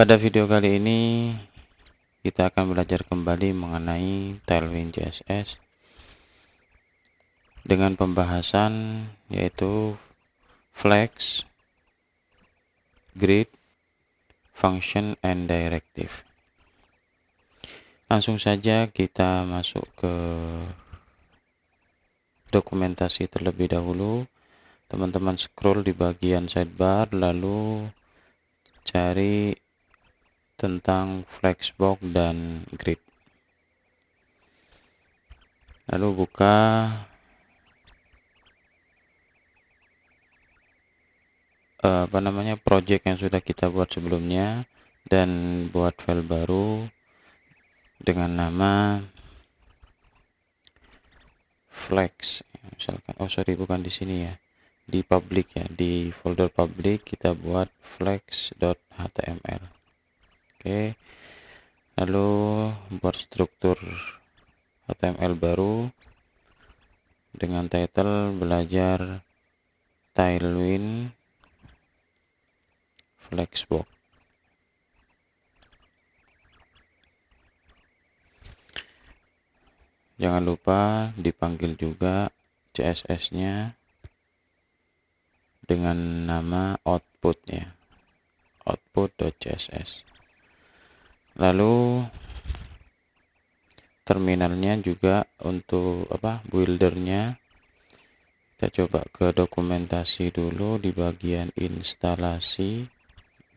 Pada video kali ini kita akan belajar kembali mengenai Tailwind CSS dengan pembahasan yaitu flex, grid, function, and directive. Langsung saja kita masuk ke dokumentasi terlebih dahulu. Teman-teman scroll di bagian sidebar lalu cari tentang flexbox dan grid. Lalu buka project yang sudah kita buat sebelumnya dan buat file baru dengan nama flex misalkan. Bukan di sini ya, di public ya, di folder public kita buat flex.html. Oke, lalu buat struktur HTML baru dengan title belajar Tailwind Flexbox. Jangan lupa dipanggil juga CSS-nya dengan nama output ya, output.css. Lalu terminalnya juga untuk buildernya kita coba ke dokumentasi dulu di bagian instalasi.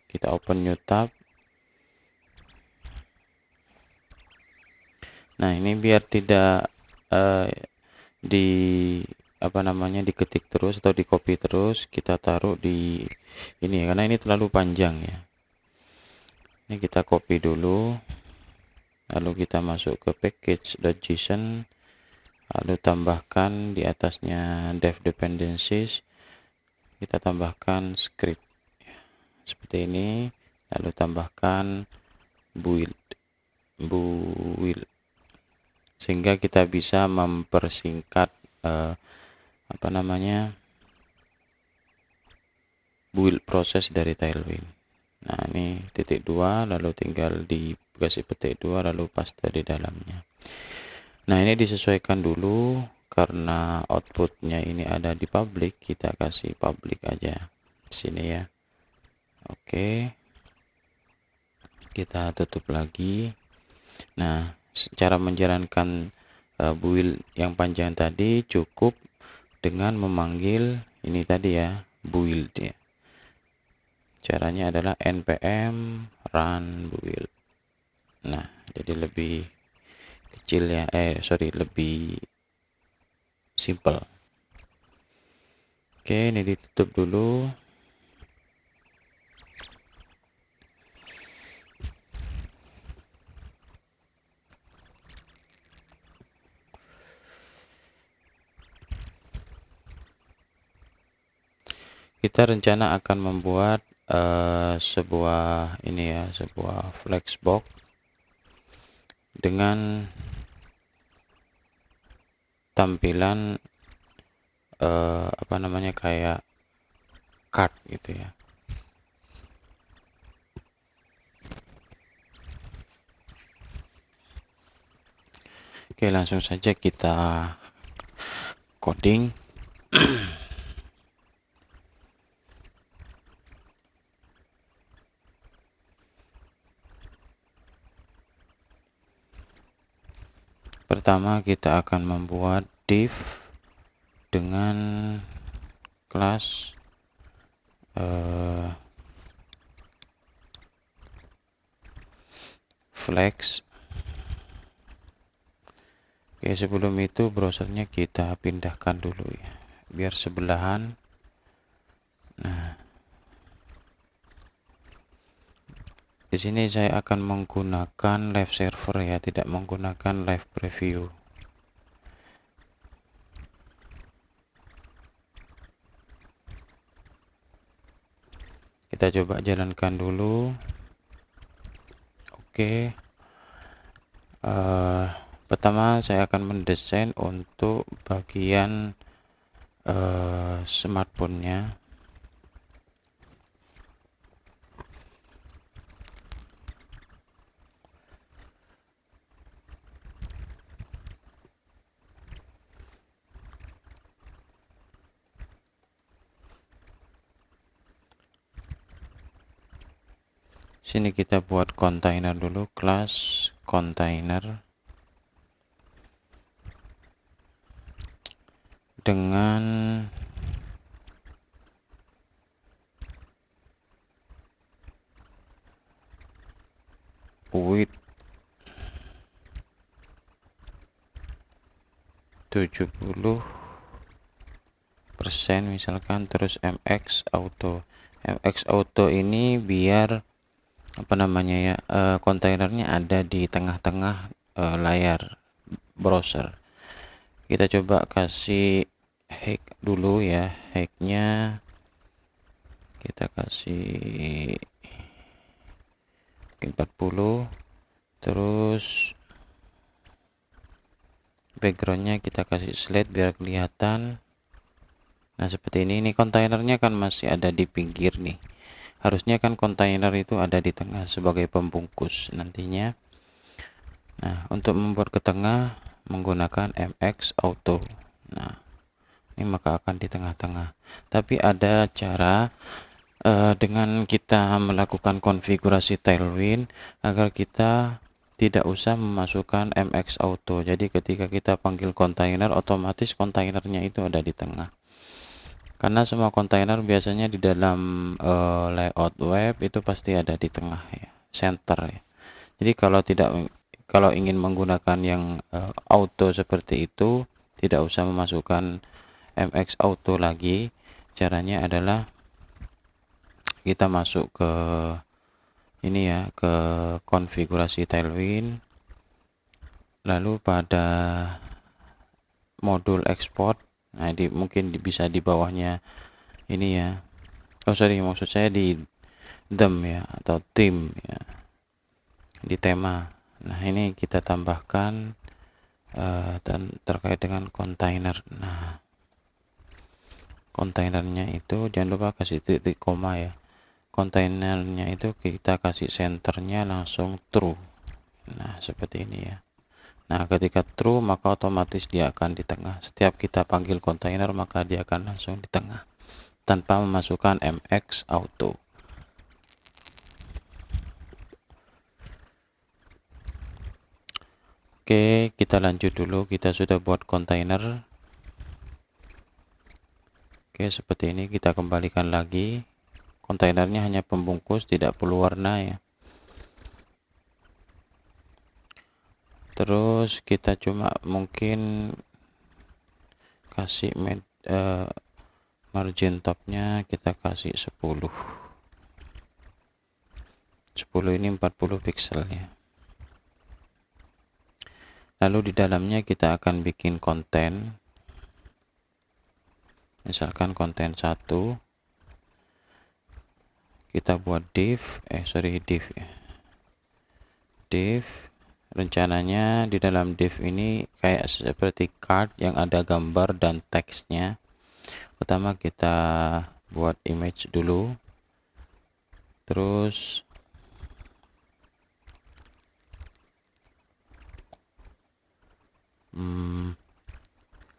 Kita open new tab. Nah, ini biar tidak diketik terus atau di copy terus, kita taruh di ini karena ini terlalu panjang ya. Ini kita copy dulu, lalu kita masuk ke package.json, lalu tambahkan di atasnya dev dependencies, kita tambahkan script seperti ini, lalu tambahkan build sehingga kita bisa mempersingkat build proses dari Tailwind. Nah, ini titik 2, lalu tinggal dikasih petik 2 lalu paste di dalamnya. Nah, ini disesuaikan dulu karena outputnya ini ada di public, kita kasih public aja di sini ya. Oke, kita tutup lagi. Nah, cara menjalankan build yang panjang tadi cukup dengan memanggil ini tadi ya, build ya. Caranya adalah npm run build. Nah, jadi lebih kecil ya, lebih simple. Oke, ini ditutup dulu. Kita rencana akan membuat sebuah flexbox dengan tampilan kayak card gitu ya. Oke, langsung saja kita coding. Pertama kita akan membuat div dengan kelas flex. Oke, sebelum itu browsernya kita pindahkan dulu ya, biar sebelahan. Nah, di sini saya akan menggunakan live server ya, tidak menggunakan live preview. Kita coba jalankan dulu. Oke. Pertama saya akan mendesain untuk bagian smartphone-nya. Sini kita buat kontainer dulu, kelas kontainer dengan width 70% misalkan, terus MX auto ini biar apa namanya ya, kontainernya ada di tengah-tengah layar browser. Kita coba kasih height dulu ya, heightnya kita kasih 40, terus backgroundnya kita kasih slide biar kelihatan. Nah seperti ini kontainernya kan masih ada di pinggir nih, harusnya kan kontainer itu ada di tengah sebagai pembungkus nantinya. Nah untuk membuat ke tengah menggunakan MX auto. Nah ini maka akan di tengah-tengah, tapi ada cara dengan kita melakukan konfigurasi Tailwind agar kita tidak usah memasukkan MX auto. Jadi ketika kita panggil kontainer, otomatis kontainernya itu ada di tengah. Karena semua kontainer biasanya di dalam layout web itu pasti ada di tengah ya, center ya. Jadi kalau ingin menggunakan yang auto seperti itu, tidak usah memasukkan MX auto lagi. Caranya adalah kita masuk ke ini ya, ke konfigurasi Tailwind, lalu pada modul export. Nah mungkin bisa di bawahnya ini ya, maksud saya di them ya, atau theme ya, di tema. Nah ini kita tambahkan dan terkait dengan kontainer. Nah kontainernya itu jangan lupa kasih titik koma ya. Kontainernya itu kita kasih senternya langsung true. Nah seperti ini ya. Nah ketika true maka otomatis dia akan di tengah. Setiap kita panggil kontainer maka dia akan langsung di tengah tanpa memasukkan MX auto. Oke, kita lanjut dulu. Kita sudah buat kontainer. Oke, seperti ini kita kembalikan lagi. Kontainernya hanya pembungkus, tidak perlu warna ya. Terus kita cuma mungkin kasih margin topnya kita kasih 10 ini 40 pixel ya. Lalu di dalamnya kita akan bikin konten, misalkan konten 1, kita buat div ya, div. Rencananya di dalam div ini kayak seperti card yang ada gambar dan teksnya. Pertama kita buat image dulu, terus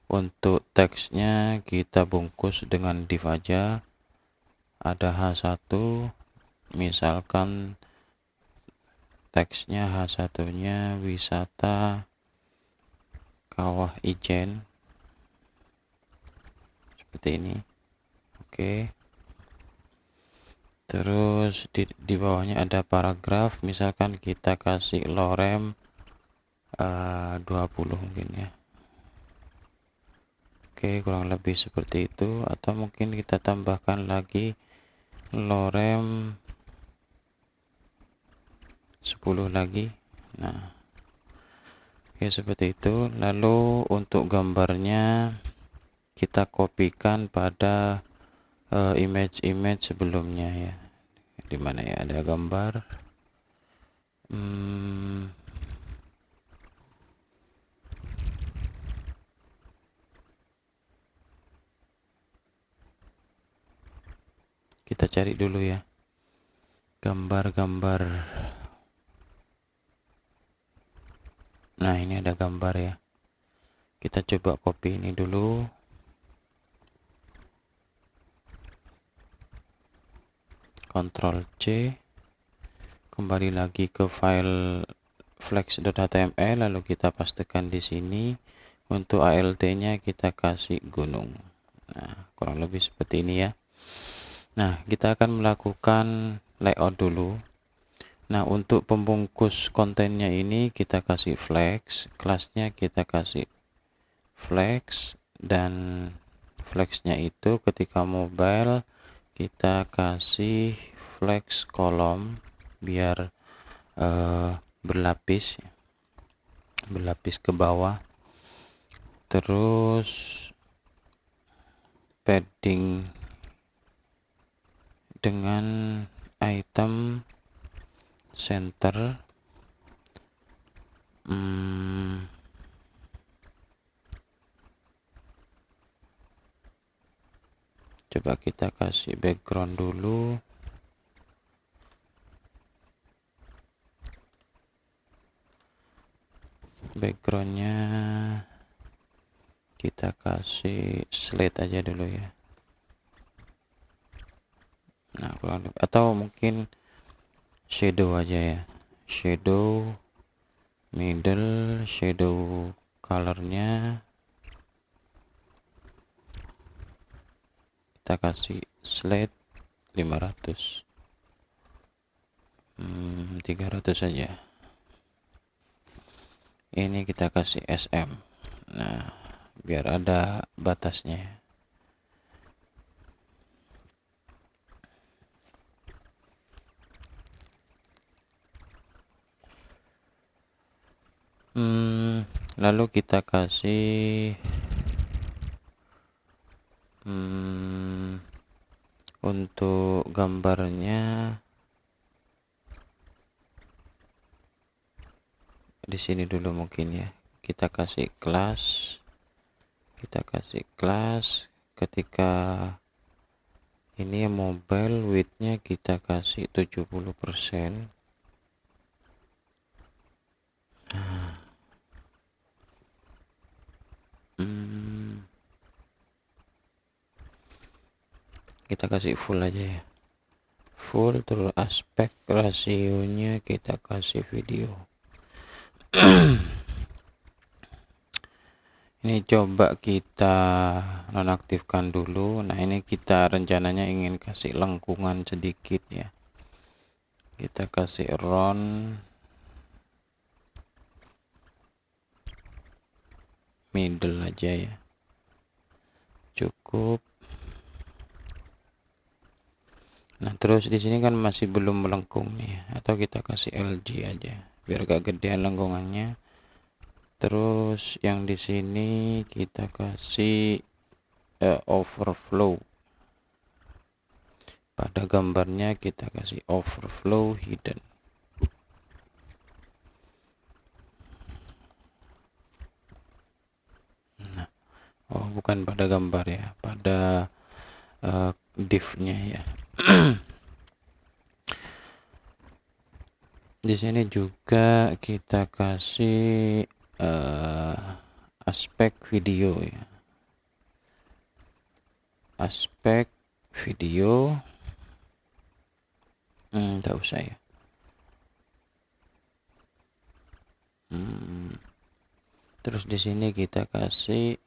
untuk teksnya kita bungkus dengan div aja. Ada H1, misalkan teksnya H1 nya wisata Kawah Ijen, seperti ini. Oke, terus di bawahnya ada paragraf, misalkan kita kasih lorem 20 mungkin ya. Oke, kurang lebih seperti itu, atau mungkin kita tambahkan lagi lorem 10 lagi. Nah oke, seperti itu. Lalu untuk gambarnya kita kopikan pada image sebelumnya ya. Dimana ya ada gambar, kita cari dulu ya gambar-gambar. Nah ini ada gambar ya, kita coba copy ini dulu. Ctrl C, kembali lagi ke file flex.html, lalu kita pastekan di sini. Untuk alt nya kita kasih gunung. Nah, kurang lebih seperti ini ya. Nah, kita akan melakukan layout dulu. Nah, untuk pembungkus kontennya ini kita kasih flex, kelasnya kita kasih flex, dan flexnya itu ketika mobile kita kasih flex kolom biar berlapis ke bawah. Terus padding dengan item center, coba kita kasih background dulu. Backgroundnya kita kasih slate aja dulu ya. Nah, atau mungkin shadow aja ya, shadow middle, shadow colornya kita kasih slate 500, 300 saja. Ini kita kasih SM. Nah, biar ada batasnya. Lalu kita kasih untuk gambarnya di sini dulu mungkin ya. Kita kasih kelas, ketika ini mobile widthnya kita kasih 70%. Kita kasih full aja ya, full. Terus aspek rasionya kita kasih video. Ini coba kita nonaktifkan dulu. Nah, ini kita rencananya ingin kasih lengkungan sedikit ya. Kita kasih round middle aja ya, cukup. Nah, terus di sini kan masih belum melengkung nih, atau kita kasih LG aja biar gak gedean lengkungannya. Terus yang di sini kita kasih overflow. Pada gambarnya kita kasih overflow hidden. Nah, oh bukan pada gambar ya, pada div-nya ya. Di sini juga kita kasih aspek video ya, aspek video. Tak usah ya. Terus di sini kita kasih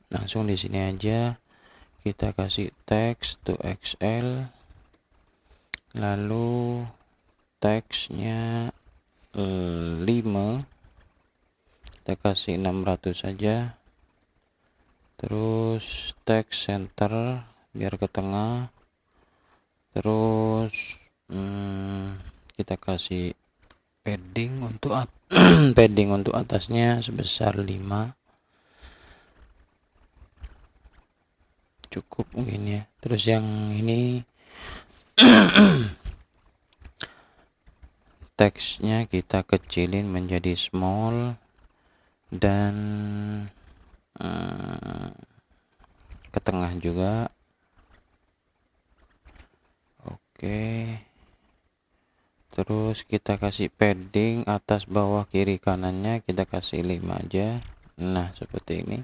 langsung di sini aja kita kasih text to XL, lalu teksnya 5, kita kasih 600 saja. Terus text center biar ke tengah. Terus kita kasih padding untuk padding untuk atasnya sebesar 5, cukup mungkin ya. Terus yang ini teksnya kita kecilin menjadi small dan ke tengah juga. Oke. Terus kita kasih padding atas bawah kiri kanannya kita kasih 5 aja. Nah seperti ini.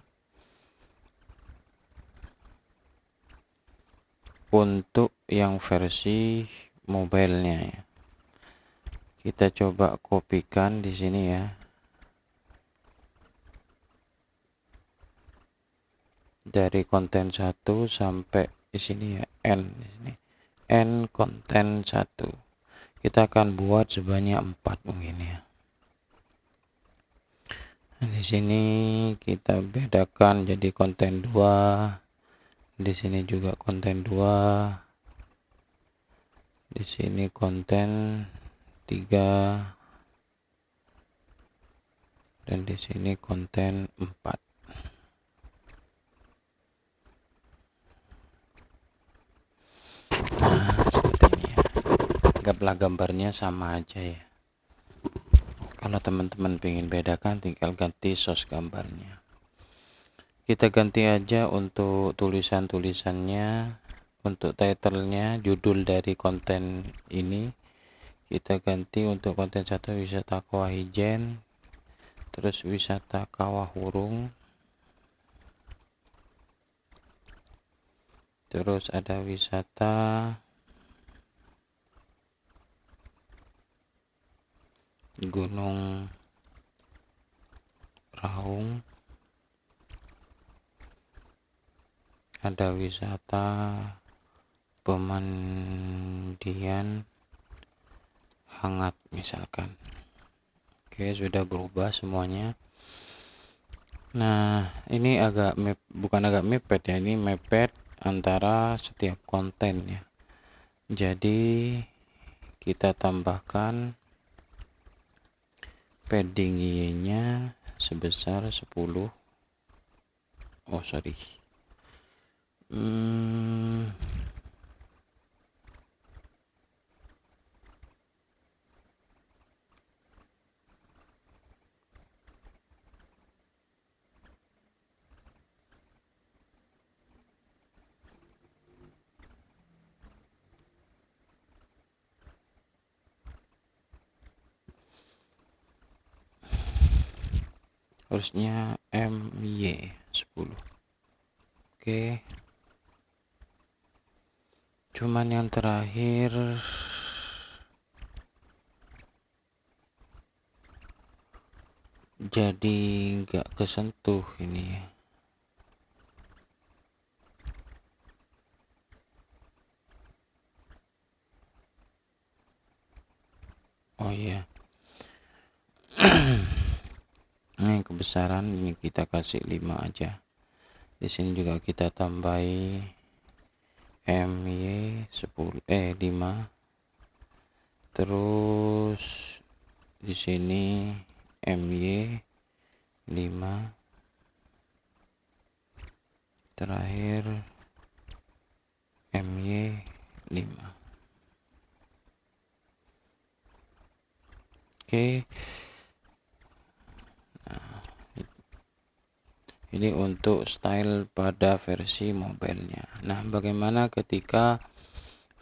Untuk yang versi mobilenya ya, kita coba kopikan di sini ya, dari konten 1 sampai di sini ya, N di sini, N konten 1. Kita akan buat sebanyak 4 mungkin ya. Nah, di sini kita bedakan jadi konten 2. Di sini juga konten 2. Di sini konten 3 dan di sini konten 4. Nah, seperti ini ya. Anggaplah gambarnya sama aja ya. Kalau teman-teman pengen bedakan tinggal ganti source gambarnya. Kita ganti aja untuk tulisan-tulisannya, untuk title-nya, judul dari konten ini. Kita ganti untuk konten 1 wisata Kawah Ijen, terus wisata Kawah Hurung, terus ada wisata Gunung Raung, ada wisata pemandian hangat misalkan. Oke, sudah berubah semuanya. Nah ini agak bukan agak mepet ya, ini mepet antara setiap konten ya. Jadi kita tambahkan padding y-nya sebesar 10. Oh sorry, harusnya MY 10. Oke, cuman yang terakhir jadi nggak kesentuh ini ya. Oh iya. Ini kebesaran ini kita kasih 5 aja. Di sini juga kita tambahi MY 5. Terus di sini MY 5. Terakhir MY 5. Oke. Nah, ini untuk style pada versi mobilenya. Nah, bagaimana ketika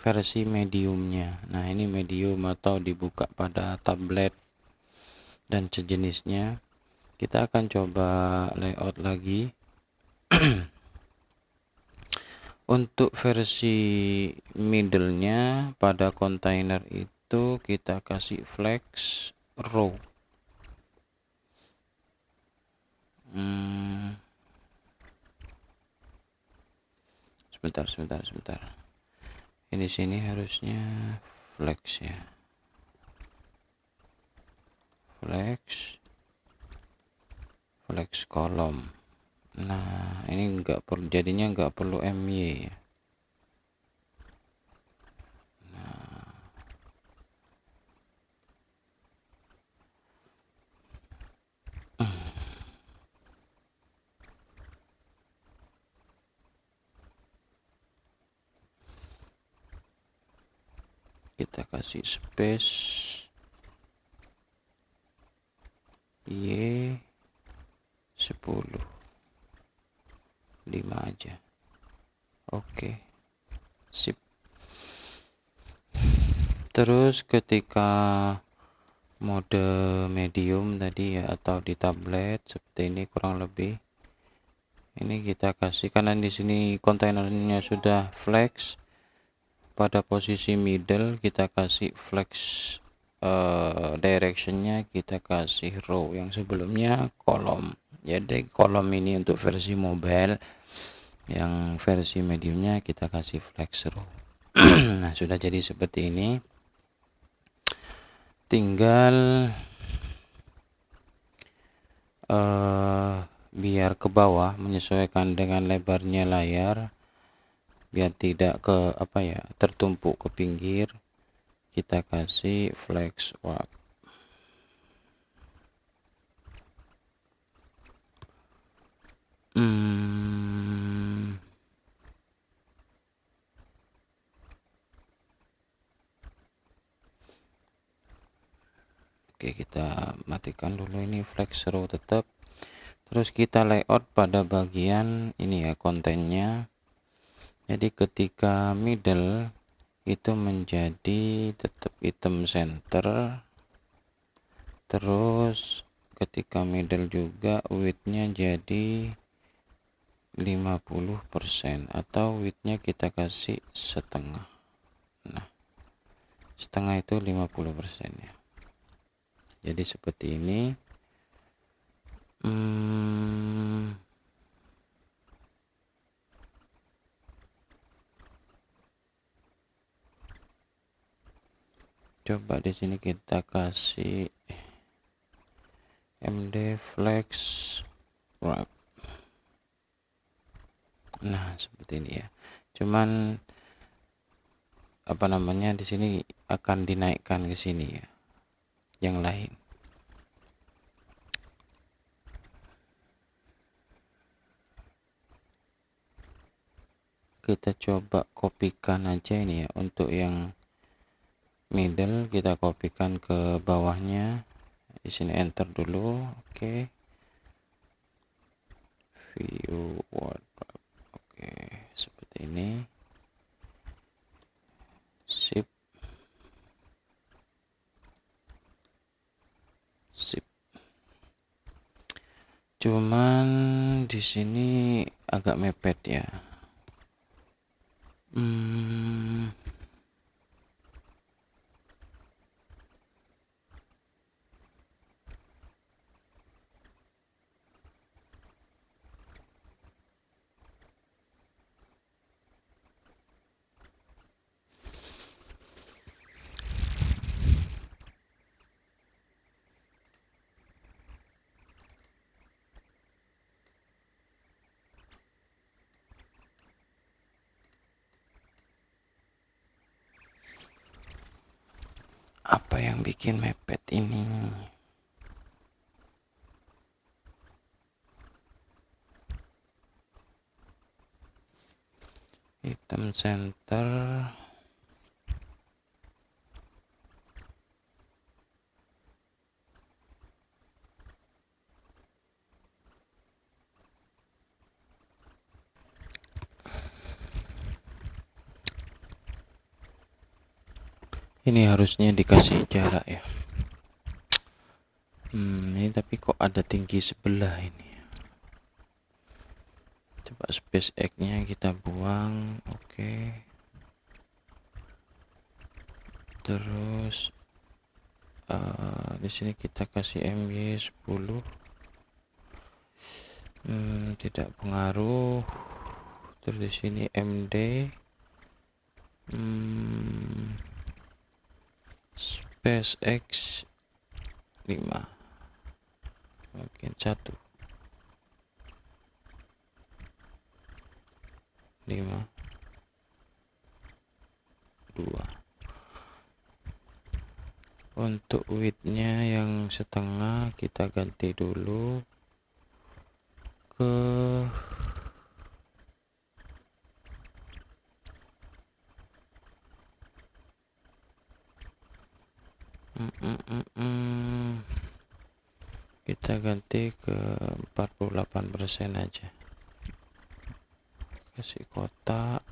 versi mediumnya? Nah, ini medium atau dibuka pada tablet dan sejenisnya. Kita akan coba layout lagi. Untuk versi middle-nya pada kontainer itu kita kasih flex row. Sebentar. Ini sini harusnya flex ya. Flex kolom. Nah, ini enggak perlu, jadinya enggak perlu MY ya. Kita kasih space Y 10, 5 aja. Oke, sip. Terus ketika mode medium tadi ya, atau di tablet seperti ini kurang lebih, ini kita kasih, karena di sini kontainernya sudah flex pada posisi middle, kita kasih flex directionnya kita kasih row, yang sebelumnya kolom. Jadi kolom ini untuk versi mobile, yang versi mediumnya kita kasih flex row. Nah, sudah jadi seperti ini. Tinggal biar ke bawah menyesuaikan dengan lebarnya layar, biar tidak ke tertumpuk ke pinggir, kita kasih flex wrap. Oke, kita matikan dulu ini flex row tetap. Terus kita layout pada bagian ini ya, kontennya. Jadi ketika middle itu menjadi tetap item center, terus ketika middle juga widthnya jadi 50%, atau widthnya kita kasih setengah. Nah, setengah itu 50% ya. Jadi seperti ini. Coba di sini kita kasih MD flex wrap. Nah, seperti ini ya. Cuman di sini akan dinaikkan ke sini ya. Yang lain. Kita coba kopikan aja ini ya, untuk yang middle kita kopikan ke bawahnya. Di sini enter dulu. Oke. View wardrobe. Oke, seperti ini. Sip. Cuman di sini agak mepet ya. Apa yang bikin mepet ini? Item center. Ini harusnya dikasih jarak ya. Ini tapi kok ada tinggi sebelah ini. Coba space X nya kita buang. Oke. Terus di sini kita kasih MY 10. Tidak pengaruh. Terus di sini MD. Space X 5. Mungkin 1. 5. 2. Untuk widthnya yang setengah kita ganti dulu ke kita ganti ke 48% aja. Kasih kotak.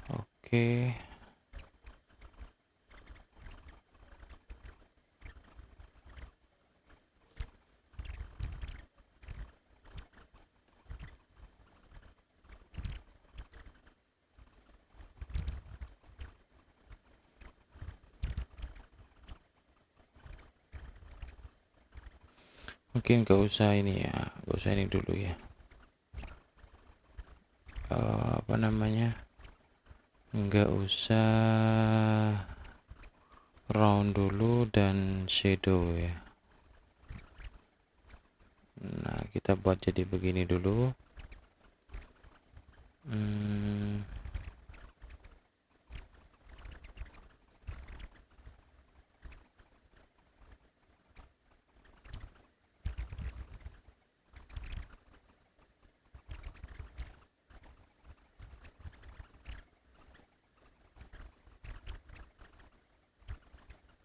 Oke. Mungkin gak usah ini ya, gak usah ini dulu ya. Apa namanya, nggak usah round dulu dan shadow ya. Nah, kita buat jadi begini dulu.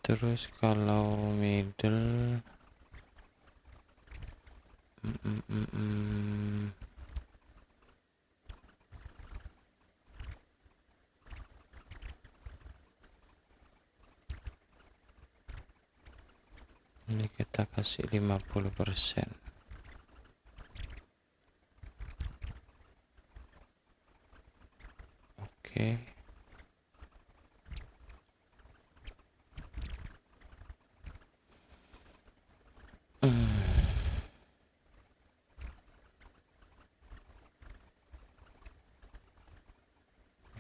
Terus kalau middle ini kita kasih 50%. Oke.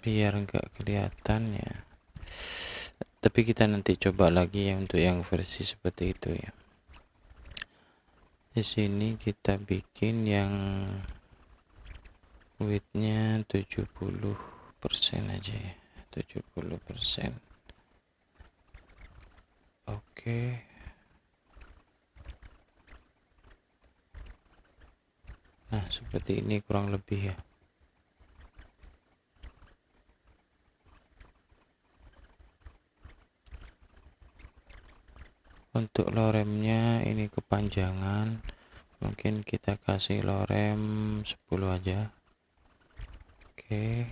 Biar nggak kelihatan ya, tapi kita nanti coba lagi ya untuk yang versi seperti itu ya. Di sini kita bikin yang widthnya 70% aja ya, 70%. Oke. Nah, seperti ini kurang lebih ya. Untuk loremnya ini kepanjangan, mungkin kita kasih lorem 10 aja. Oke.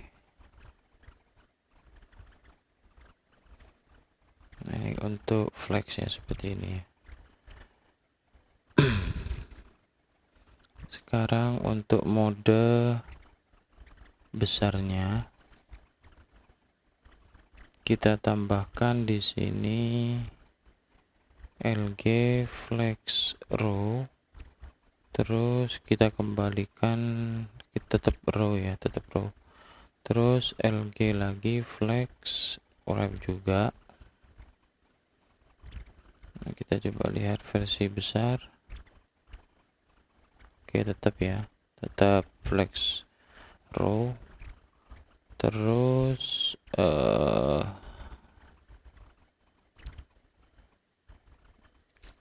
Nah, ini untuk flex ya seperti ini ya. Sekarang untuk mode besarnya kita tambahkan di sini LG flex row, terus kita kembalikan, kita tetap row ya, tetap row, terus LG lagi flex wrap juga. Nah, kita coba lihat versi besar. Oke, tetap ya, tetap flex row, terus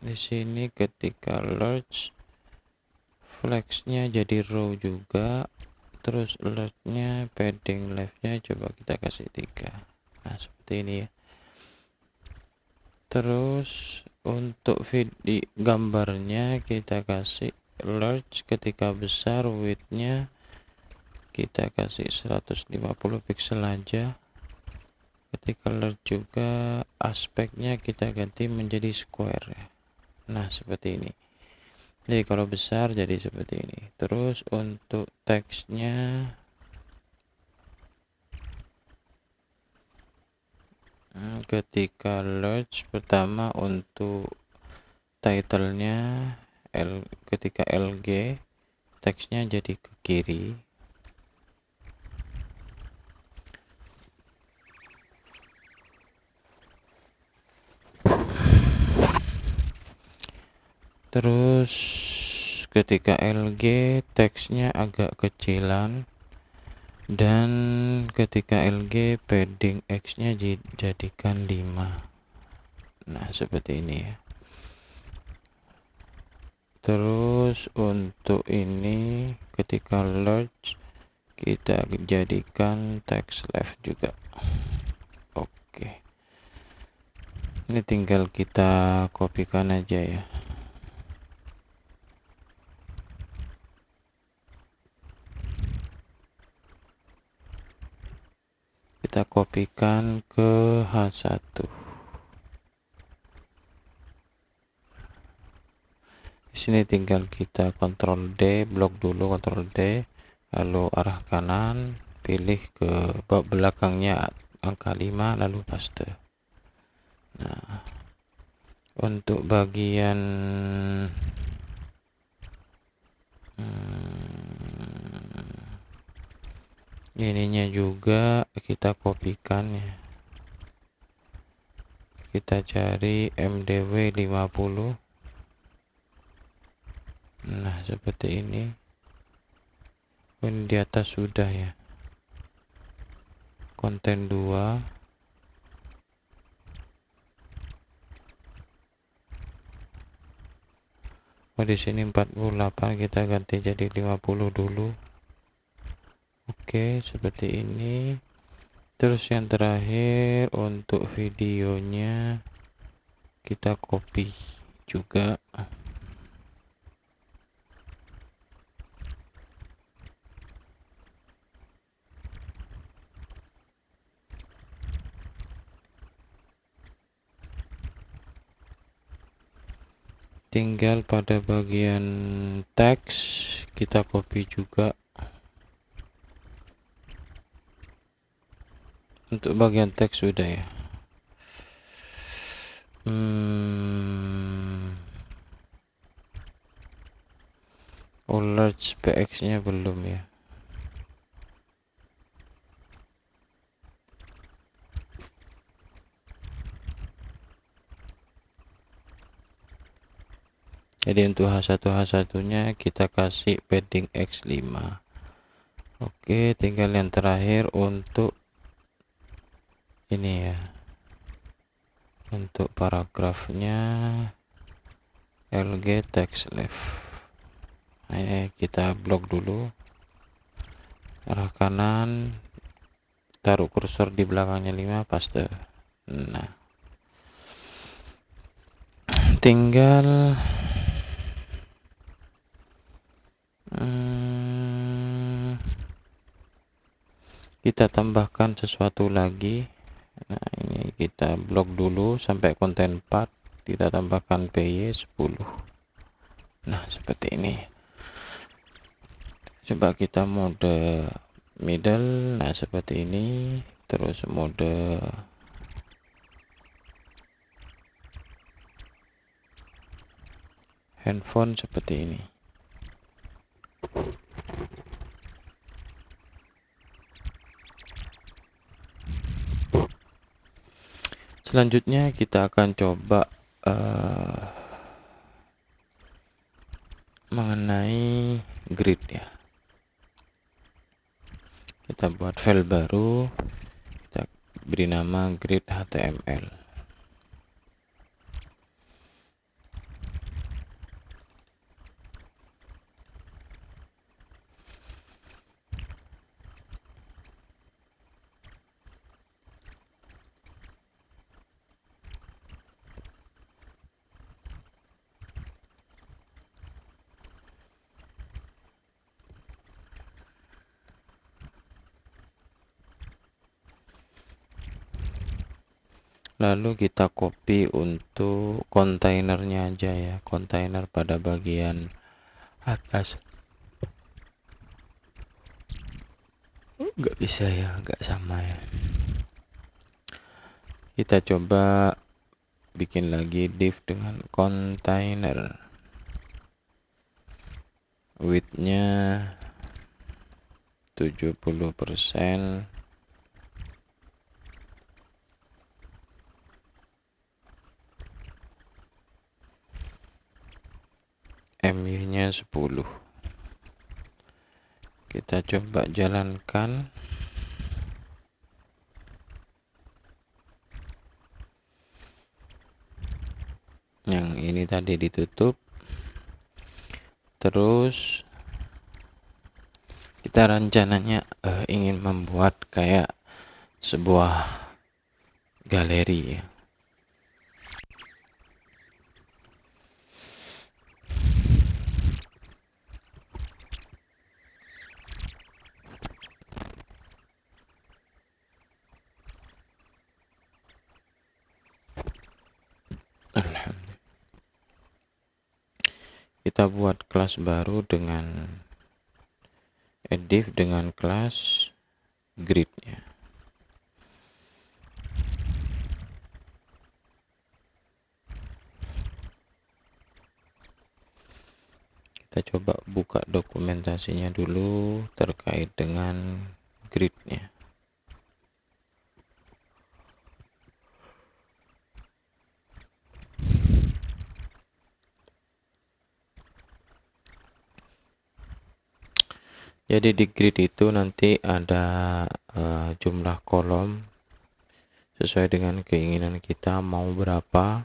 di sini ketika large flexnya jadi row juga, terus alertnya padding leftnya coba kita kasih 3. Nah, seperti ini ya. Terus untuk video gambarnya kita kasih large ketika besar, widthnya kita kasih 150 pixel aja. Ketika large juga aspeknya kita ganti menjadi square ya. Nah, seperti ini. Jadi kalau besar jadi seperti ini. Terus untuk teksnya ketika large, pertama untuk titlenya ketika LG teksnya jadi ke kiri. Terus ketika LG teksnya agak kecilan, dan ketika LG padding X nya jadikan 5. Nah, seperti ini ya. Terus untuk ini ketika large kita jadikan text left juga. Oke, ini tinggal kita kopikan aja ya. Kita kopikan ke H1. Di sini tinggal kita Ctrl D, blok dulu Ctrl D, lalu arah kanan, pilih ke belakangnya angka 5, lalu paste. Nah, untuk bagian ininya juga kita kopikan ya, kita cari MDW 50. Nah seperti ini. Ini di atas sudah ya, konten 2. Di sini 48, kita ganti jadi 50 dulu. Oke, seperti ini. Terus yang terakhir untuk videonya kita copy juga. Tinggal pada bagian teks kita copy juga. Untuk bagian teks sudah ya. Large px nya belum ya. Jadi untuk H1 nya kita kasih padding X5. Oke, tinggal yang terakhir untuk ini ya, untuk paragrafnya LG text left. Nah, ini kita blok dulu, arah kanan, taruh kursor di belakangnya 5, paste. Nah tinggal kita tambahkan sesuatu lagi. Nah ini kita blok dulu sampai konten 4, kita tambahkan PY 10. Nah seperti ini. Coba kita mode middle. Nah seperti ini. Terus mode handphone seperti ini. Selanjutnya kita akan coba mengenai grid ya. Kita buat file baru, kita beri nama grid HTML. Lalu kita copy untuk kontainernya aja ya, kontainer pada bagian atas. Nggak bisa ya, nggak sama ya. Kita coba bikin lagi div dengan kontainer. Widthnya 70%. MU nya 10. Kita coba jalankan. Yang ini tadi ditutup. Terus kita rencananya ingin membuat kayak sebuah galeri ya. Kita buat kelas baru dengan div dengan kelas gridnya. Kita coba buka dokumentasinya dulu terkait dengan gridnya. Jadi di grid itu nanti ada jumlah kolom sesuai dengan keinginan kita mau berapa.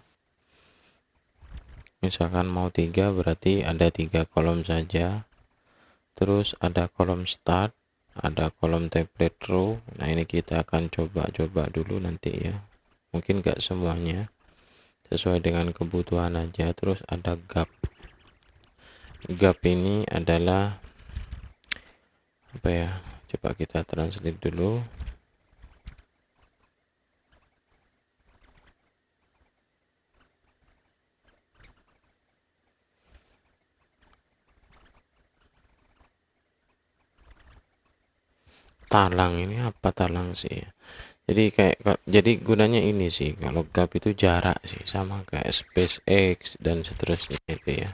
Misalkan mau 3 berarti ada 3 kolom saja. Terus ada kolom start, ada kolom template row. Nah ini kita akan coba-coba dulu nanti ya, mungkin gak semuanya, sesuai dengan kebutuhan aja. Terus ada gap. Gap ini adalah apa ya, coba kita translate dulu. Talang ini apa talang sih? Jadi gunanya ini sih, kalau gap itu jarak sih, sama kayak space X dan seterusnya itu ya.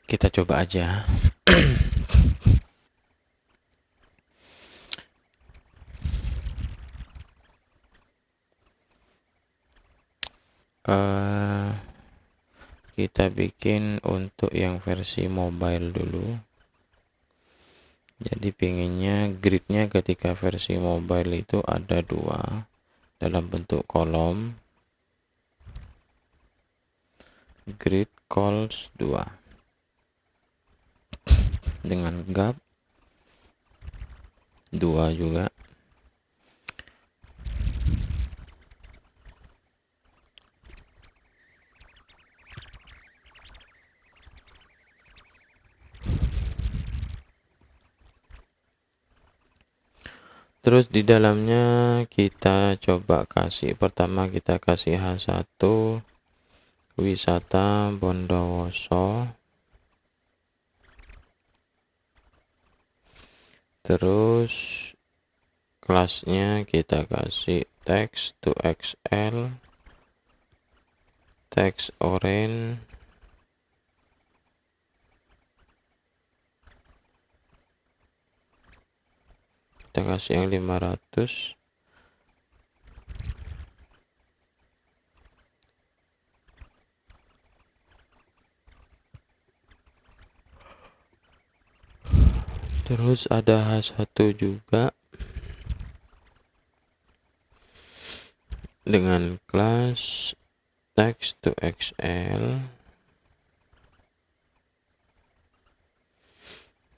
Kita coba aja. Kita bikin untuk yang versi mobile dulu. Jadi pinginnya gridnya ketika versi mobile itu ada 2 dalam bentuk kolom, grid calls 2 dengan gap 2 juga. Terus di dalamnya kita coba kasih, pertama kita kasih H1 wisata Bondowoso. Terus kelasnya kita kasih text to XL, text orange, kita kasih yang 500. Terus ada H1 juga dengan kelas text to XL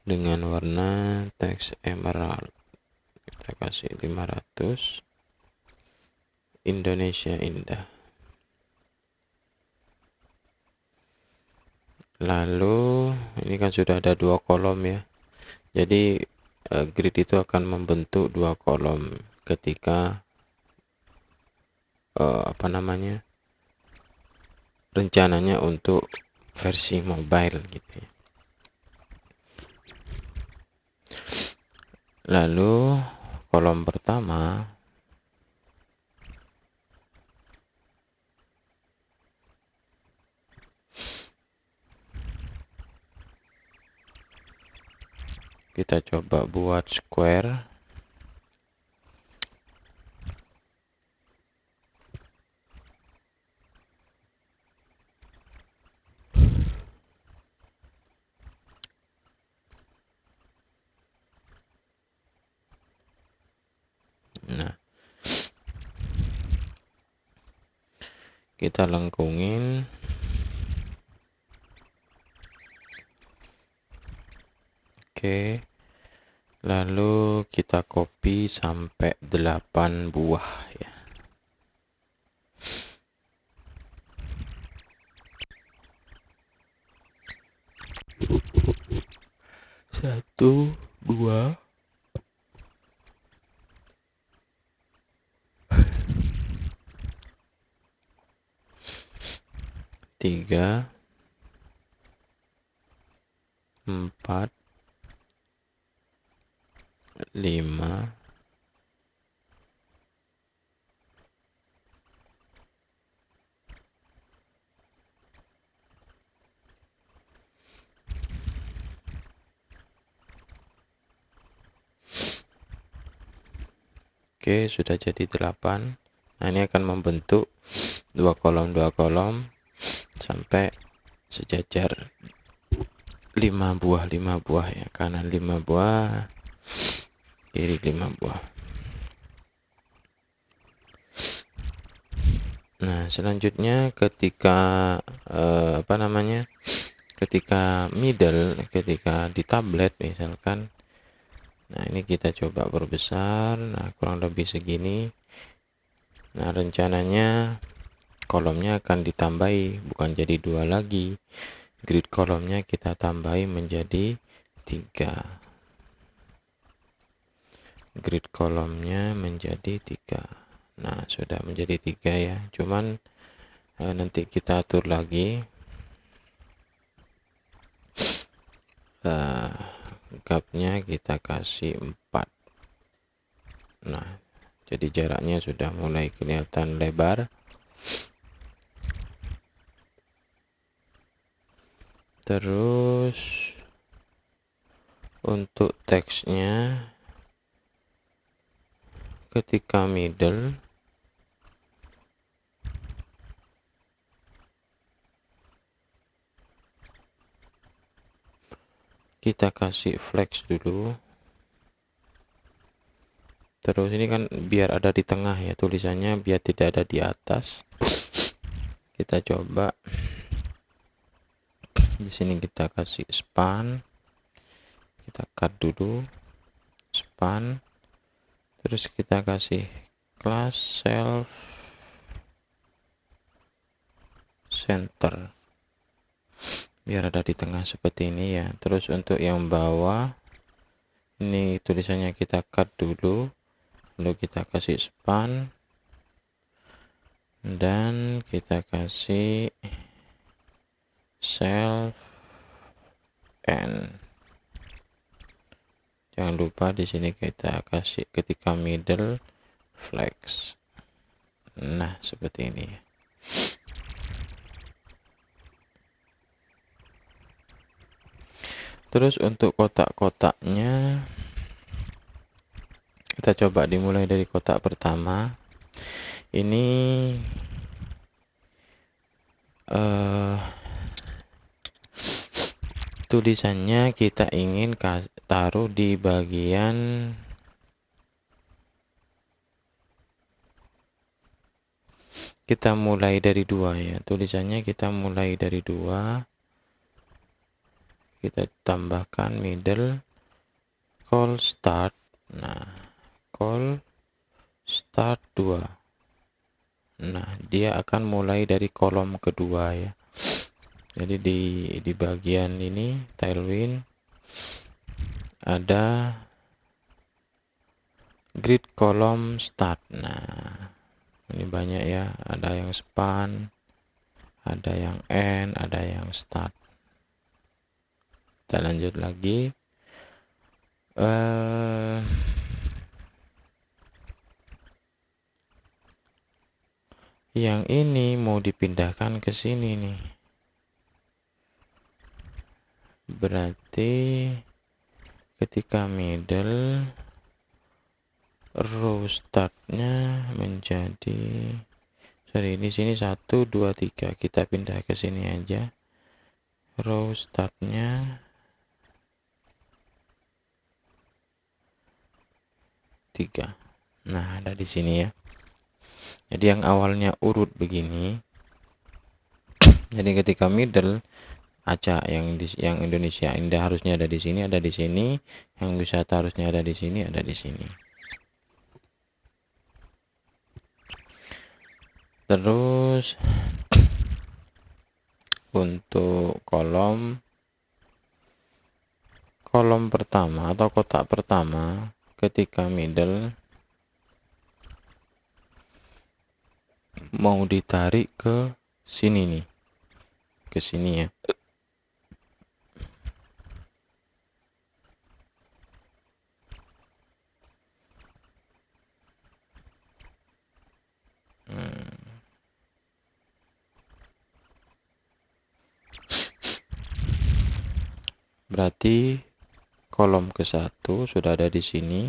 dengan warna teks emerald. Kita kasih 500. Indonesia Indah. Lalu ini kan sudah ada 2 kolom ya. Jadi grid itu akan membentuk 2 kolom ketika rencananya untuk versi mobile gitu ya. Lalu kolom pertama kita coba buat square. Nah, kita lengkungin. Oke. Lalu kita copy sampai 8 buah ya. Satu, dua, tiga, 4, 5, 6, Oke, sudah jadi 8. Nah, ini akan membentuk 2 kolom sampai sejajar 5 buah ya, kanan 5 buah, kiri 5 buah. Nah, selanjutnya ketika ketika di tablet misalkan, nah ini kita coba perbesar, nah kurang lebih segini. Nah, rencananya kolomnya akan ditambahi, bukan jadi 2 lagi. Grid kolomnya kita tambahi menjadi 3. Grid kolomnya menjadi 3. Nah, sudah menjadi 3 ya. Cuman nanti kita atur lagi. Gapnya kita kasih 4. Nah, jadi jaraknya sudah mulai kelihatan lebar. Terus untuk teksnya ketika middle kita kasih flex dulu. Terus ini kan biar ada di tengah ya tulisannya, biar tidak ada di atas. Kita coba di sini kita kasih span. Kita cut dulu span. Terus kita kasih class self center. Biar ada di tengah seperti ini ya. Terus untuk yang bawah ini tulisannya kita cut dulu. Lalu kita kasih span. Dan kita kasih self n. Jangan lupa di sini kita kasih ketika middle flex. Nah, seperti ini. Terus untuk kotak-kotaknya kita coba dimulai dari kotak pertama. Ini tulisannya kita ingin taruh di bagian kita mulai dari 2 ya. Tulisannya kita mulai dari 2. Kita tambahkan middle call start. Nah, call start 2. Nah, dia akan mulai dari kolom kedua ya. Jadi di bagian ini tailwind ada grid kolom start. Nah, ini banyak ya, ada yang span, ada yang end, ada yang start. Kita lanjut lagi. Yang ini mau dipindahkan ke sini nih. Berarti ketika middle row startnya menjadi di sini 1 2 3, kita pindah ke sini aja. Row startnya 3. Nah, ada di sini ya. Jadi yang awalnya urut begini, jadi ketika middle acak yang Indonesia Indah harusnya ada di sini, ada di sini. Yang wisata harusnya ada di sini, ada di sini. Terus untuk kolom pertama atau kotak pertama ketika middle mau ditarik ke sini nih, ke sini ya. Berarti kolom ke-1 sudah ada di sini,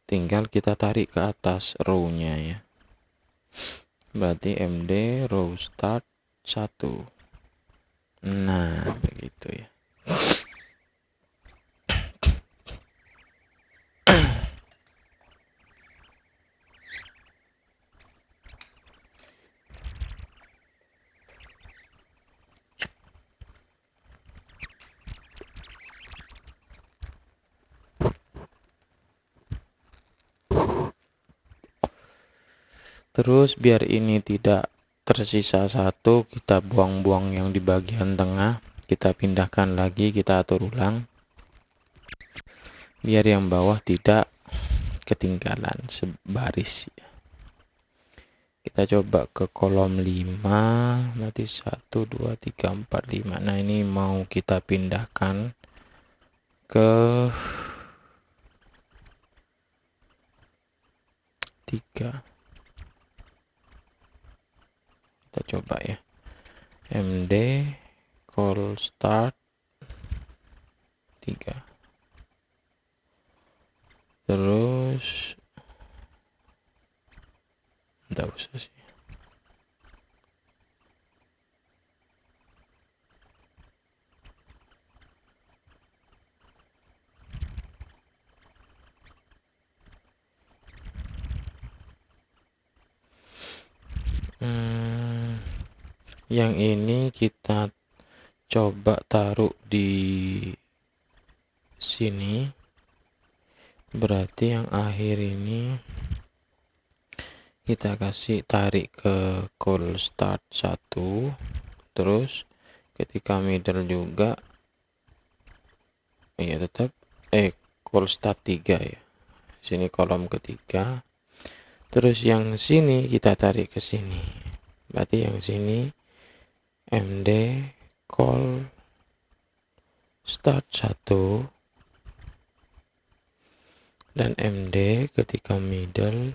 tinggal kita tarik ke atas row-nya ya. Berarti MD row start 1. Nah, begitu ya. Terus biar ini tidak tersisa satu, kita buang-buang yang di bagian tengah, kita pindahkan lagi, kita atur ulang biar yang bawah tidak ketinggalan sebaris. Kita coba ke kolom 5, berarti 1 2 3 4 5. Nah, ini mau kita pindahkan ke 3. Kita coba ya, MD call start 3. Terus enggak usah sih. Yang ini kita coba taruh di sini, berarti yang akhir ini kita kasih tarik ke call start 1, terus ketika middle juga ya tetap call start 3 ya, sini kolom ketiga, terus yang sini kita tarik ke sini, berarti yang sini MD call start 1 dan MD ketika middle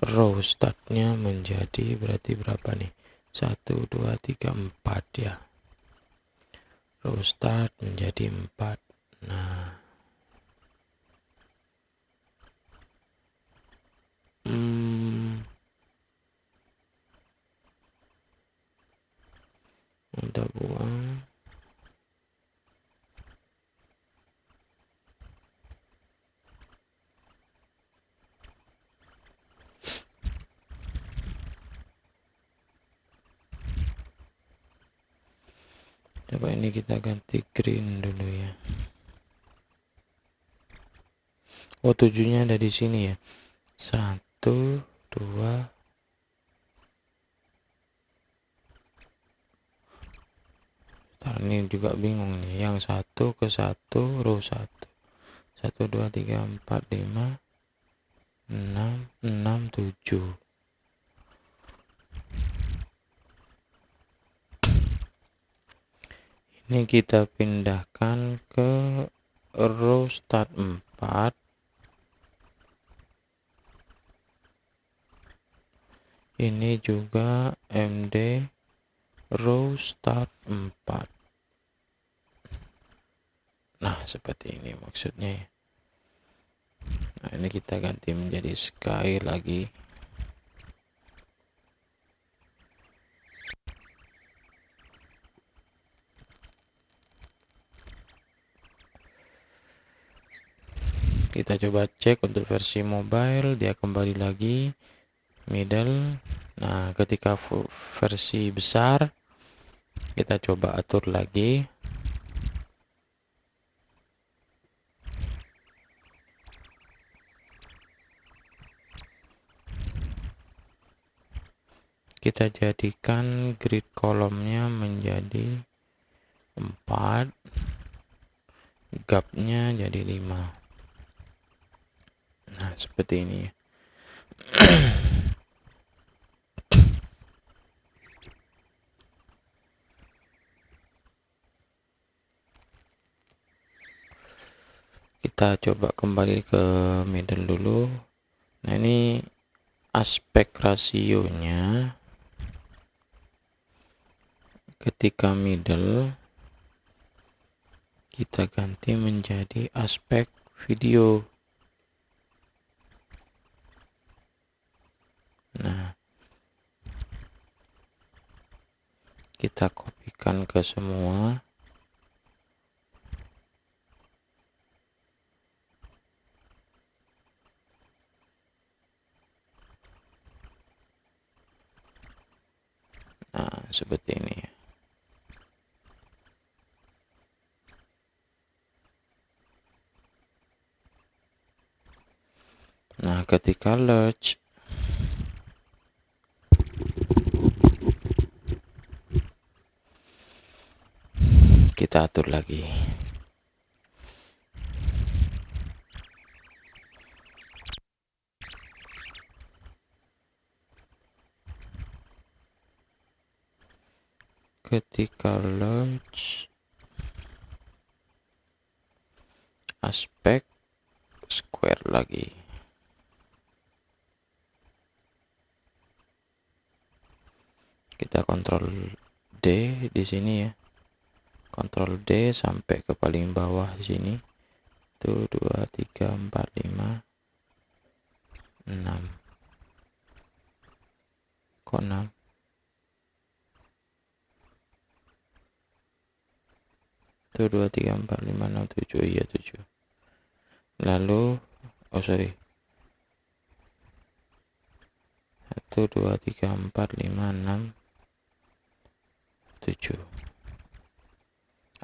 row startnya menjadi berarti berapa nih, 1 2 3 4 ya, row start menjadi 4. Nah, udah buang. Coba ini kita ganti green dulu ya. Oh, 7-nya ada di sini ya. 1 2. Ini juga bingung nih. Yang 1 ke 1 row 1. 1 2 3 4 5 6 6 7. Ini kita pindahkan ke row start 4. Ini juga MD row start 4. Nah, seperti ini maksudnya ya. Nah, ini kita ganti menjadi sky lagi. Kita coba cek untuk versi mobile, dia kembali lagi middle. Nah, ketika versi besar kita coba atur lagi. Kita jadikan grid kolomnya menjadi 4, gapnya jadi 5. Nah, seperti ini. Kita coba kembali ke middle dulu. Nah, ini aspek rasionya ketika middle kita ganti menjadi aspek video. Nah, kita kopikan ke semua. Nah, seperti ini. Nah, ketika large, kita atur lagi. Ketika large, aspek square lagi. Kita kontrol D di sini ya. Kontrol D sampai ke paling bawah di sini. Itu 2 3 4 5 6. Kok 6? Itu 2 3 4 5 6 7. Iya 7. Lalu sorry. 1 2 3 4 5 6 7.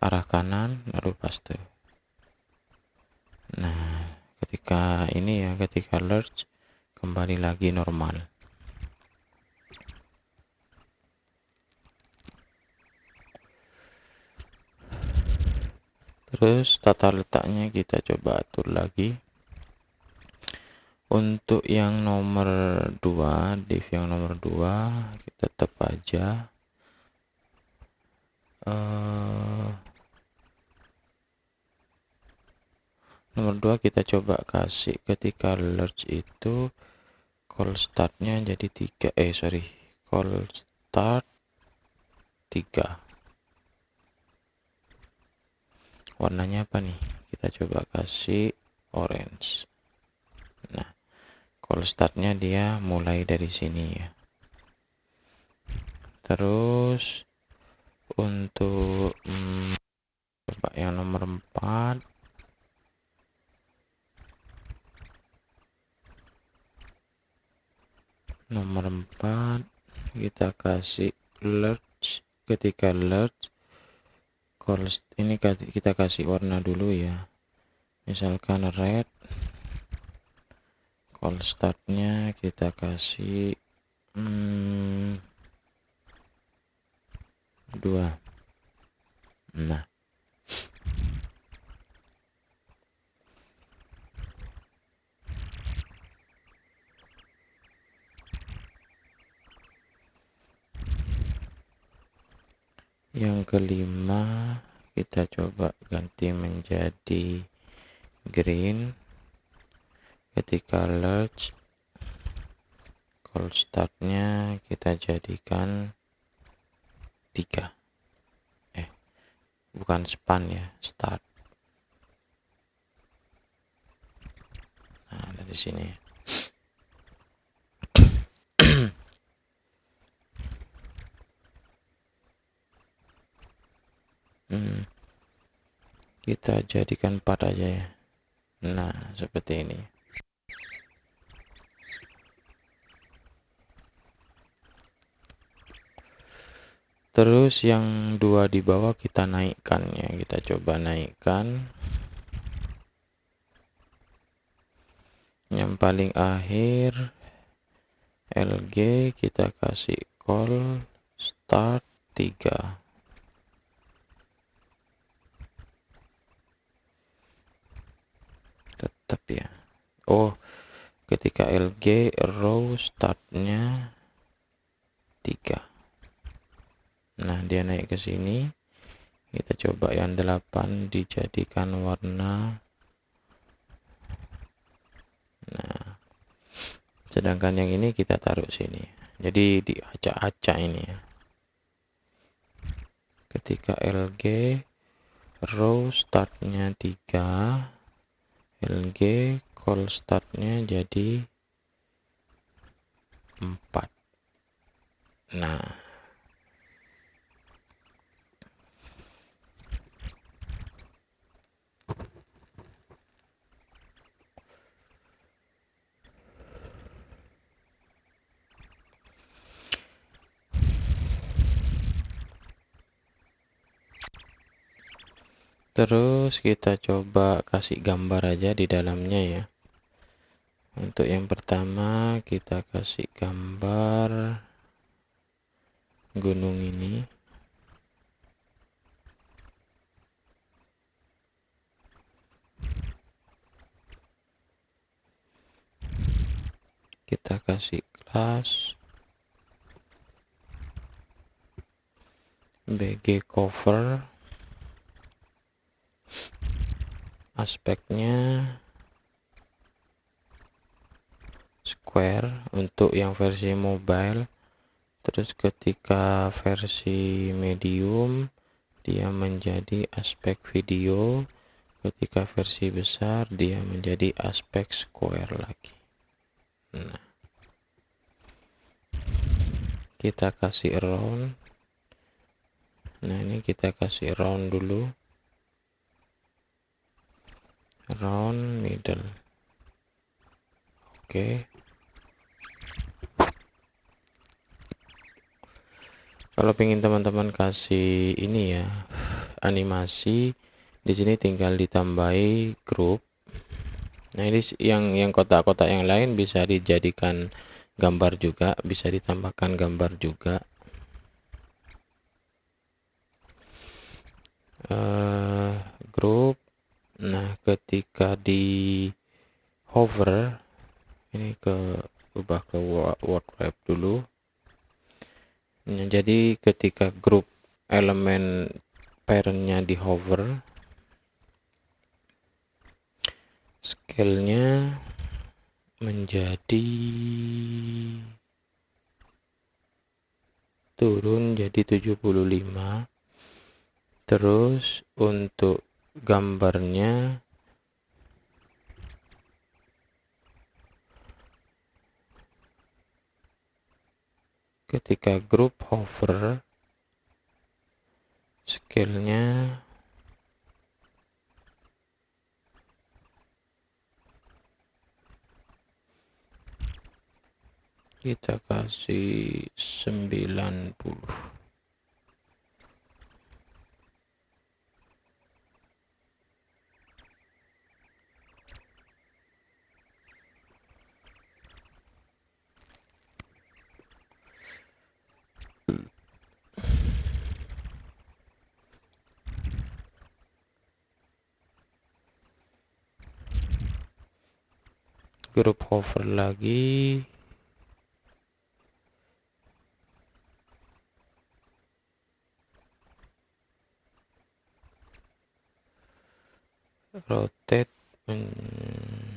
Arah kanan lalu paste. Nah, ketika ini ya, ketika large kembali lagi normal. Terus tata letaknya kita coba atur lagi. Untuk yang nomor 2, div yang nomor 2 kita tetap aja nomor 2 kita coba kasih ketika large itu call startnya jadi 3, call start 3. Warnanya apa nih? Kita coba kasih orange. Nah, call startnya dia mulai dari sini ya. Terus untuk coba yang nomor 4, kita kasih large. Ketika large call ini kita kasih warna dulu ya, misalkan red. Call startnya kita kasih 2. Nah, yang kelima kita coba ganti menjadi green. Ketika large call startnya kita jadikan 3. Bukan span ya, start. Nah, dari sini kita jadikan 4 aja ya. Nah, seperti ini. Terus yang 2 di bawah kita naikkan ya, kita coba naikkan. Yang paling akhir LG kita kasih call start 3. Tetap ya. Oh, ketika LG row startnya 3. Nah, dia naik ke sini. Kita coba yang 8 dijadikan warna. Nah, sedangkan yang ini kita taruh sini. Jadi diacak-acak ini ya. Ketika LG row startnya 3, lg call startnya jadi 4. Nah, terus kita coba kasih gambar aja di dalamnya ya. Untuk yang pertama kita kasih gambar gunung ini. Kita kasih kelas bg cover, aspeknya square untuk yang versi mobile. Terus ketika versi medium dia menjadi aspek video, ketika versi besar dia menjadi aspek square lagi. Nah, kita kasih round. Nah, ini kita kasih round dulu, round middle. Oke. Kalau pengen teman-teman kasih ini ya, animasi, di sini tinggal ditambahi grup. Nah, ini yang kotak-kotak yang lain bisa dijadikan gambar juga, bisa ditambahkan gambar juga. Grup. Nah, ketika di hover, ini ubah ke World Wrap dulu. Nah, jadi ketika grup elemen parentnya di hover, scale-nya menjadi turun jadi 75. Terus untuk gambarnya ketika grup hover, scale-nya kita kasih 90. Grup hover lagi, rotate 90.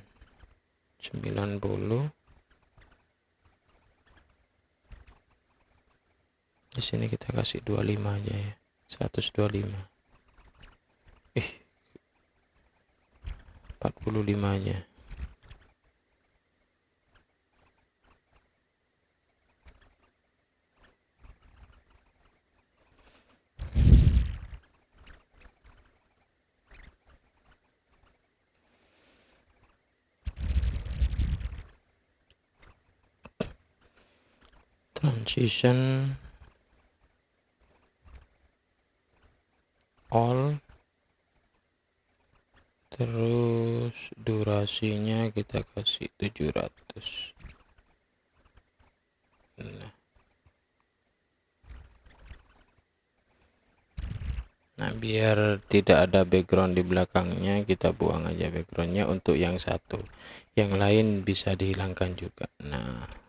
Di sini kita kasih 25 aja ya, 125. 45 aja. Transition all, terus durasinya kita kasih 700. Nah, biar tidak ada background di belakangnya, kita buang aja backgroundnya untuk yang satu. Yang lain bisa dihilangkan juga. Nah,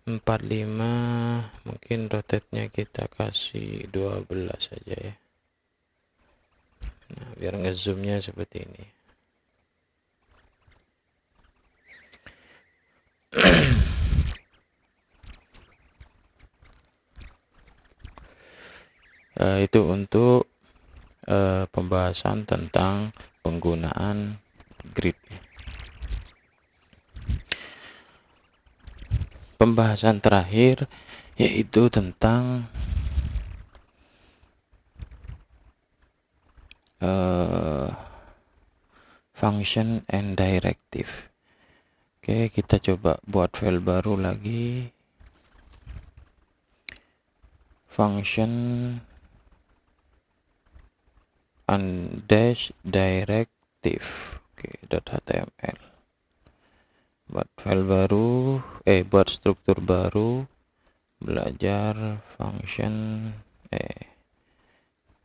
45, mungkin rotate-nya kita kasih 12 aja ya. Nah, biar ngezoomnya seperti ini. itu untuk pembahasan tentang penggunaan grid. Pembahasan terakhir yaitu tentang function and directive. Oke, kita coba buat file baru lagi. Function and dash directive. Oke, .html. Buat file baru, buat struktur baru, belajar function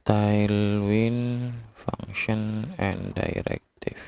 Tailwind function and directive.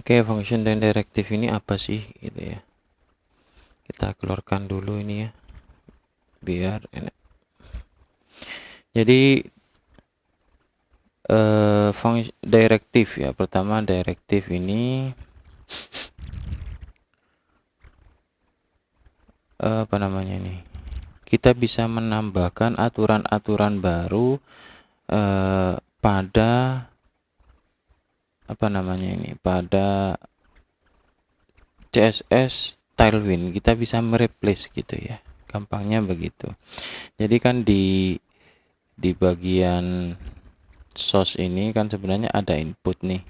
Oke, function dan directive ini apa sih gitu ya. Kita keluarkan dulu ini ya, biar enak. Jadi function directive ya, pertama directive ini apa namanya ini, kita bisa menambahkan aturan-aturan baru pada apa namanya ini, pada CSS Tailwind. Kita bisa mereplace gitu ya, gampangnya begitu. Jadi kan di bagian source ini kan sebenarnya ada input nih,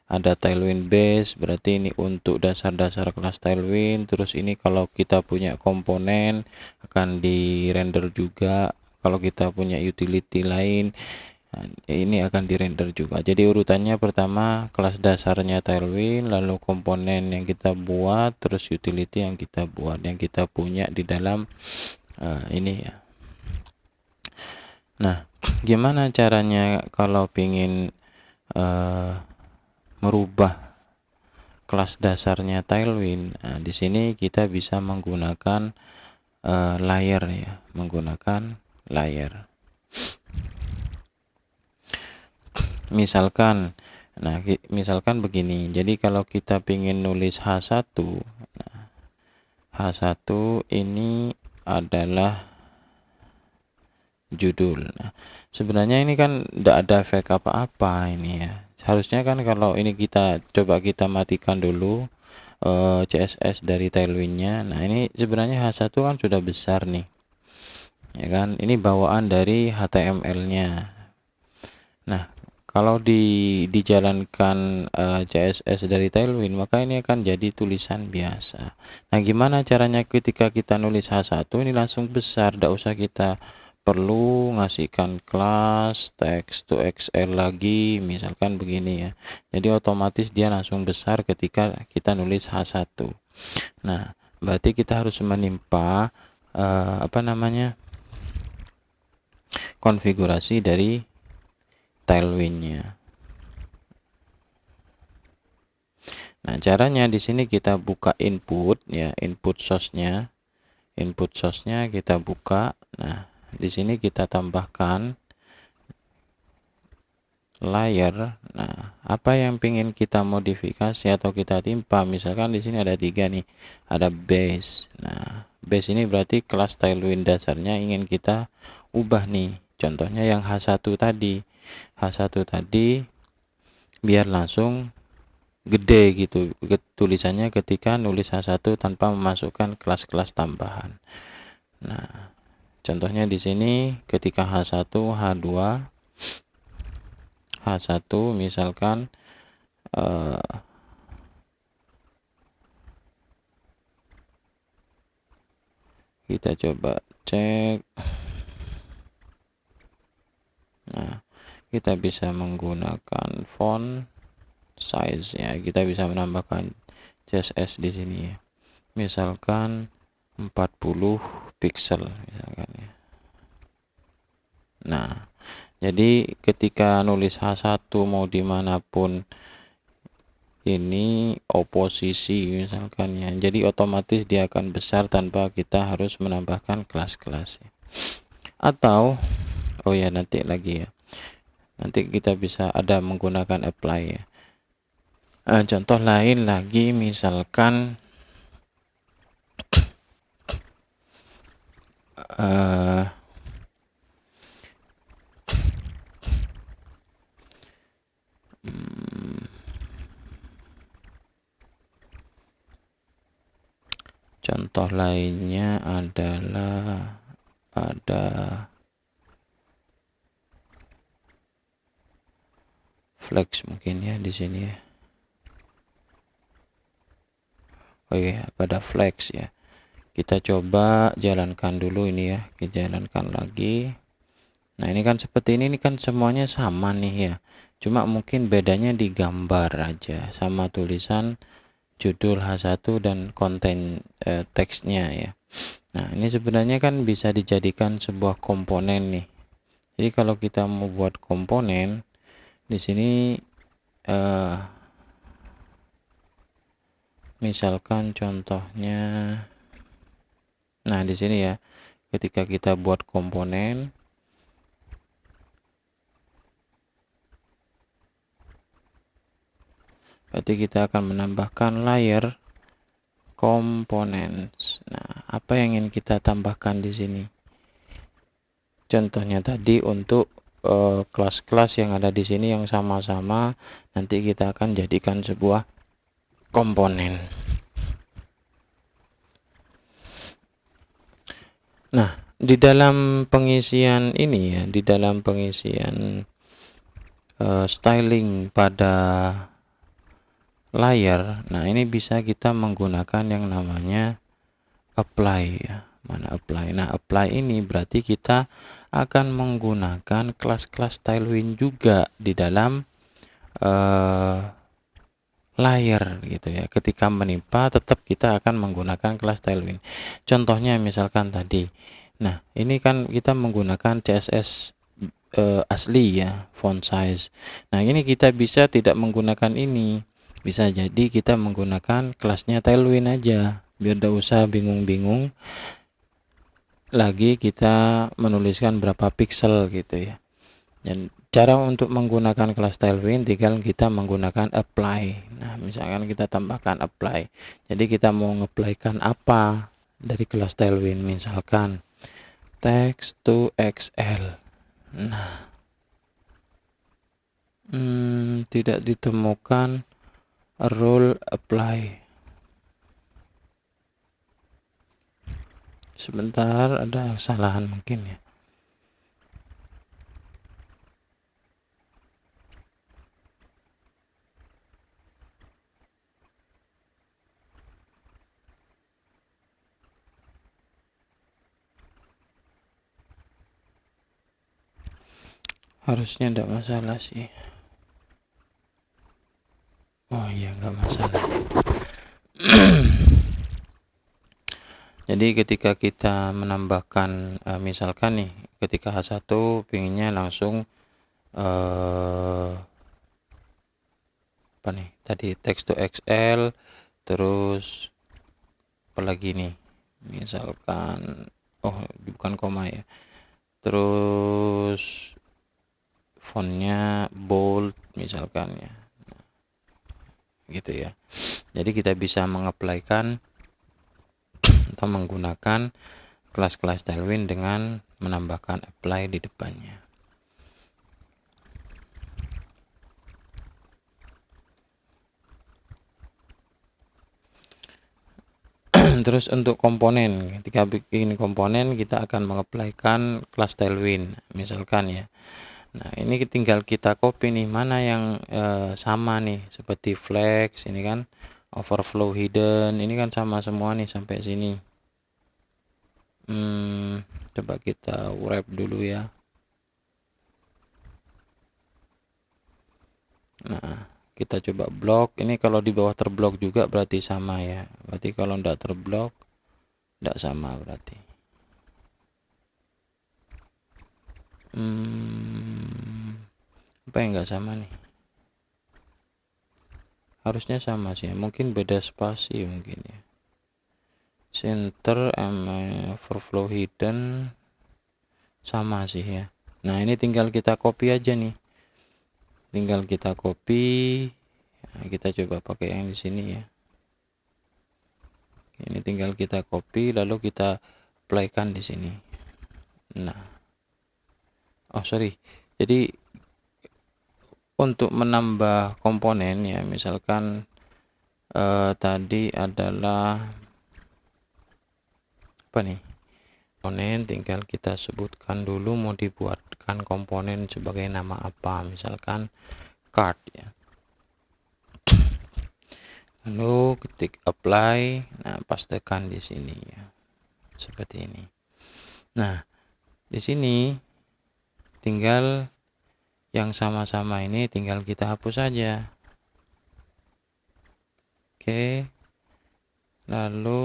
ada Tailwind base, berarti ini untuk dasar-dasar kelas Tailwind. Terus ini kalau kita punya komponen akan di render juga, kalau kita punya utility lain ini akan di render juga. Jadi urutannya pertama kelas dasarnya Tailwind, lalu komponen yang kita buat, terus utility yang kita buat, yang kita punya di dalam ini ya. Nah, gimana caranya kalau ingin merubah kelas dasarnya Tailwind? Nah, di sini kita bisa menggunakan layer ya, menggunakan layer. Misalkan, misalkan begini. Jadi kalau kita ingin nulis H1, nah, H1 ini adalah judul. Nah, sebenarnya ini kan tidak ada efek apa-apa ini ya. Seharusnya kan kalau ini kita coba kita matikan dulu CSS dari Tailwind-nya. Nah, ini sebenarnya H1 kan sudah besar nih. Ya kan? Ini bawaan dari HTML-nya. Nah, kalau dijalankan CSS dari Tailwind, maka ini akan jadi tulisan biasa. Nah, gimana caranya ketika kita nulis H1 ini langsung besar, tidak usah kita perlu ngasihkan kelas text to XL lagi, misalkan begini ya. Jadi otomatis dia langsung besar ketika kita nulis H1. Nah, berarti kita harus menimpa apa namanya, konfigurasi dari Tailwind-nya. Nah, caranya di sini kita buka input ya, input source-nya. Input source-nya kita buka. Nah, di sini kita tambahkan layer. Nah, apa yang ingin kita modifikasi atau kita timpa? Misalkan di sini ada 3 nih. Ada base. Nah, base ini berarti kelas Tailwind dasarnya ingin kita ubah nih. Contohnya yang H1 tadi. H1 tadi biar langsung gede gitu tulisannya ketika nulis H1 tanpa memasukkan kelas-kelas tambahan. Nah, contohnya di sini ketika H1, H2, H1 misalkan kita coba cek. Nah, kita bisa menggunakan font size ya, kita bisa menambahkan CSS di sini ya, misalkan 40 pixel misalkan ya. Nah, jadi ketika nulis H1 mau dimanapun ini oposisi misalkan ya, jadi otomatis dia akan besar tanpa kita harus menambahkan kelas-kelas ya. Atau oh ya, nanti lagi ya, nanti kita bisa ada menggunakan apply ya. Contoh lain lagi, misalkan contoh lainnya adalah ada flex mungkin ya di sini ya. Oh iya, pada flex ya. Kita coba jalankan dulu ini ya, kita jalankan lagi. Nah, ini kan seperti ini kan semuanya sama nih ya. Cuma mungkin bedanya di gambar aja, sama tulisan judul H1 dan konten teksnya ya. Nah, ini sebenarnya kan bisa dijadikan sebuah komponen nih. Jadi kalau kita mau buat komponen di sini misalkan contohnya, nah di sini ya, ketika kita buat komponen, berarti kita akan menambahkan layer components. Nah, apa yang ingin kita tambahkan di sini? Contohnya tadi untuk kelas-kelas yang ada di sini yang sama-sama, nanti kita akan jadikan sebuah komponen. Nah, di dalam pengisian ini ya, di dalam pengisian styling pada layar, nah ini bisa kita menggunakan yang namanya apply ya. Mana apply? Nah, apply ini berarti kita akan menggunakan kelas-kelas Tailwind juga di dalam layar gitu ya. Ketika menimpa tetap kita akan menggunakan kelas Tailwind. Contohnya misalkan tadi. Nah, ini kan kita menggunakan CSS asli ya, font size. Nah, ini kita bisa tidak menggunakan ini. Bisa jadi kita menggunakan kelasnya Tailwind aja, biar tidak usah bingung-bingung lagi kita menuliskan berapa pixel gitu ya. Dan cara untuk menggunakan kelas Tailwind tinggal kita menggunakan apply. Nah, misalkan kita tambahkan apply. Jadi kita mau nge-apply-kan apa dari kelas Tailwind, misalkan text to XL. Nah, tidak ditemukan rule apply. Sebentar, ada kesalahan mungkin ya. Harusnya tidak masalah sih. Oh iya, nggak masalah. Jadi ketika kita menambahkan misalkan nih, ketika H1 pinginnya langsung apa nih tadi, text to XL, terus apalagi nih, misalkan bukan koma ya, terus fontnya bold misalkan ya, gitu ya. Jadi kita bisa mengaplikan atau menggunakan kelas-kelas Tailwind dengan menambahkan apply di depannya. Terus untuk komponen, ketika bikin komponen kita akan mengaplikan kelas Tailwind misalkan ya. Nah, ini tinggal kita copy nih, mana yang sama nih, seperti flex ini kan, overflow hidden ini kan sama semua nih sampai sini. Coba kita wrap dulu ya. Nah, kita coba blok. Ini kalau di bawah terblok juga berarti sama ya, berarti kalau enggak terblok enggak sama berarti. Apa yang enggak sama nih? Harusnya sama sih, mungkin beda spasi mungkin ya. Center overflow hidden sama sih ya. Nah ini tinggal kita copy aja nih, tinggal kita copy. Nah, kita coba pakai yang di sini ya. Ini tinggal kita copy lalu kita playkan di sini. Nah, oh sorry, jadi untuk menambah komponen ya, misalkan tadi adalah apa nih, komponen, tinggal kita sebutkan dulu mau dibuatkan komponen sebagai nama apa, misalkan card ya. Lalu ketik apply, nah pastekan di sini ya, seperti ini. Nah di sini tinggal yang sama-sama ini tinggal kita hapus saja. Oke, lalu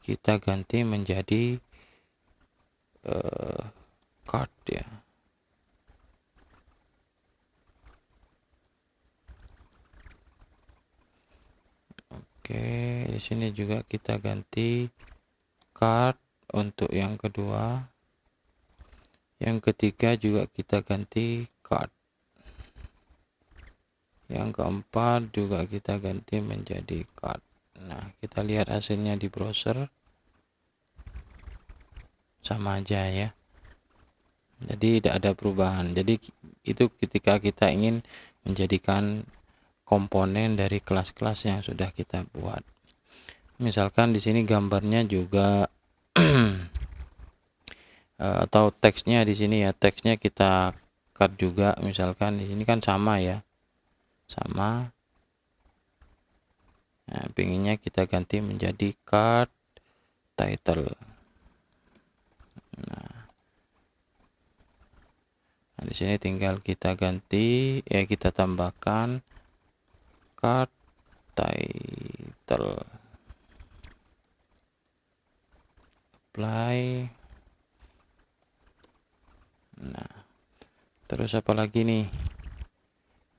kita ganti menjadi card ya. Oke, di sini juga kita ganti card untuk yang kedua. Yang ketiga juga kita ganti card. Yang keempat juga kita ganti menjadi card. Nah, kita lihat hasilnya di browser. Sama aja ya. Jadi tidak ada perubahan. Jadi itu ketika kita ingin menjadikan komponen dari kelas-kelas yang sudah kita buat. Misalkan di sini gambarnya juga atau teksnya di sini ya, teksnya kita cut juga. Misalkan di sini kan sama ya, sama. Nah, pinginnya kita ganti menjadi card title. Nah, di sini tinggal kita ganti ya, kita tambahkan card title, apply. Nah, terus apa lagi nih,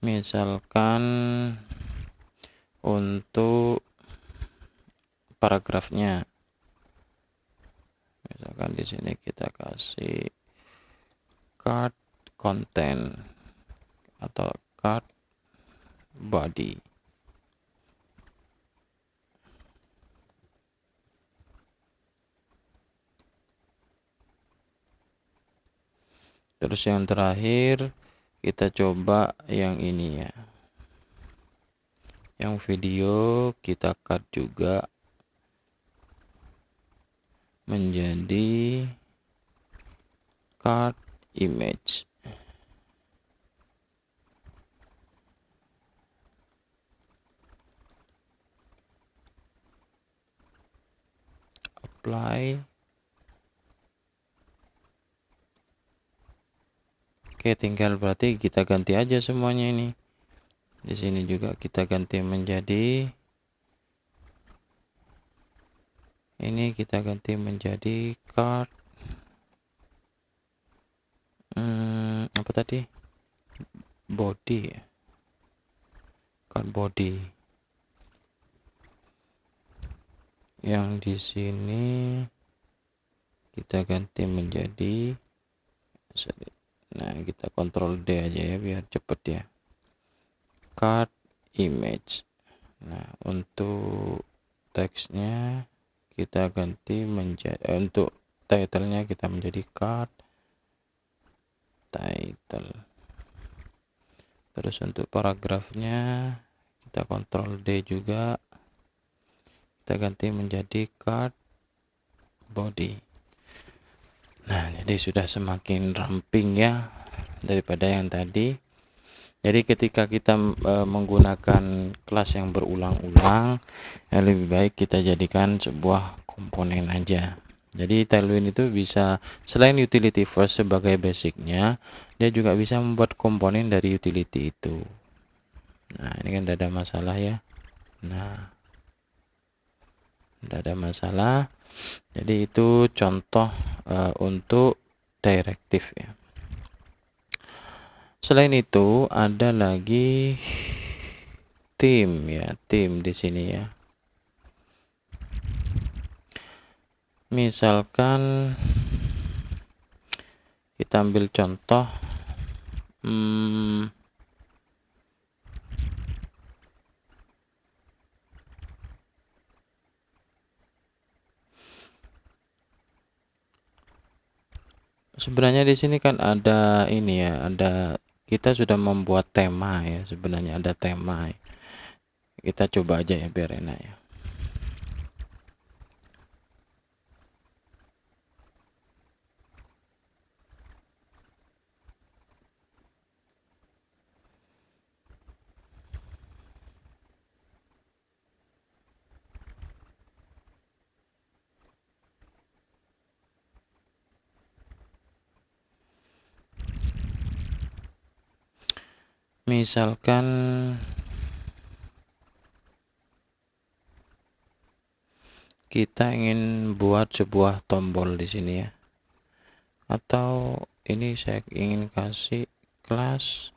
misalkan untuk paragrafnya, misalkan di sini kita kasih card content atau card body. Terus yang terakhir kita coba yang ini ya, yang video kita cut juga menjadi card image. Apply. Oke, tinggal berarti kita ganti aja semuanya ini. Di sini juga kita ganti menjadi ini, kita ganti menjadi card apa tadi, body ya, card body. Yang di sini kita ganti menjadi, nah kita kontrol D aja ya biar cepet ya, card image. Nah untuk teksnya kita ganti menjadi, untuk titlenya kita menjadi card title. Terus untuk paragrafnya kita kontrol D juga, kita ganti menjadi card body. Nah, jadi sudah semakin ramping ya daripada yang tadi. Jadi ketika kita menggunakan kelas yang berulang-ulang, lebih baik kita jadikan sebuah komponen aja. Jadi Tailwind itu bisa, selain utility first sebagai basicnya, dia juga bisa membuat komponen dari utility itu. Nah, ini kan tidak ada masalah ya. Nah, tidak ada masalah. Jadi itu contoh untuk directive ya. Selain itu ada lagi tim ya, tim di sini ya. Misalkan kita ambil contoh sebenarnya di sini kan ada ini ya, ada, kita sudah membuat tema ya, sebenarnya ada tema ya. Kita coba aja ya biar enak ya. Misalkan kita ingin buat sebuah tombol di sini ya, atau ini saya ingin kasih kelas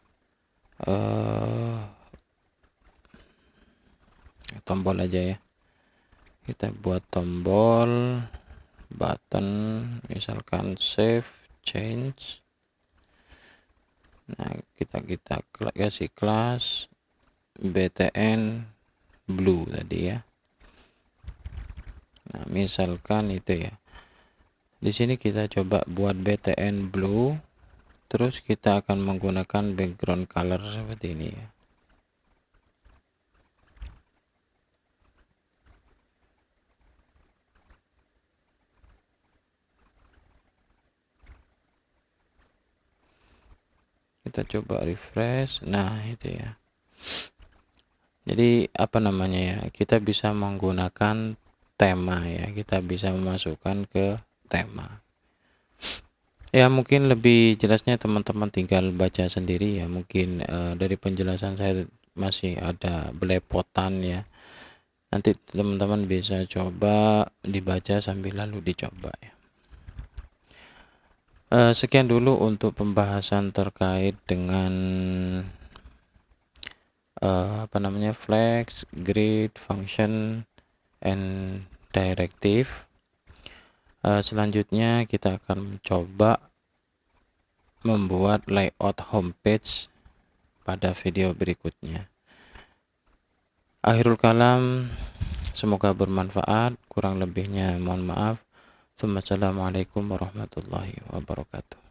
tombol aja ya. Kita buat tombol button, misalkan save change. Nah, kita kasih kelas btn blue tadi ya. Nah, misalkan itu ya. Di sini kita coba buat btn blue, terus kita akan menggunakan background color seperti ini ya. Kita coba refresh. Nah, itu ya. Jadi apa namanya ya, kita bisa menggunakan tema ya, kita bisa memasukkan ke tema ya. Mungkin lebih jelasnya teman-teman tinggal baca sendiri ya. Mungkin dari penjelasan saya masih ada belepotan ya, nanti teman-teman bisa coba dibaca sambil lalu dicoba ya. Sekian dulu untuk pembahasan terkait dengan apa namanya, flex, grid, function, and directive. Selanjutnya kita akan coba membuat layout homepage pada video berikutnya. Akhirul kalam, semoga bermanfaat, kurang lebihnya mohon maaf. Wassalamualaikum warahmatullahi wabarakatuh.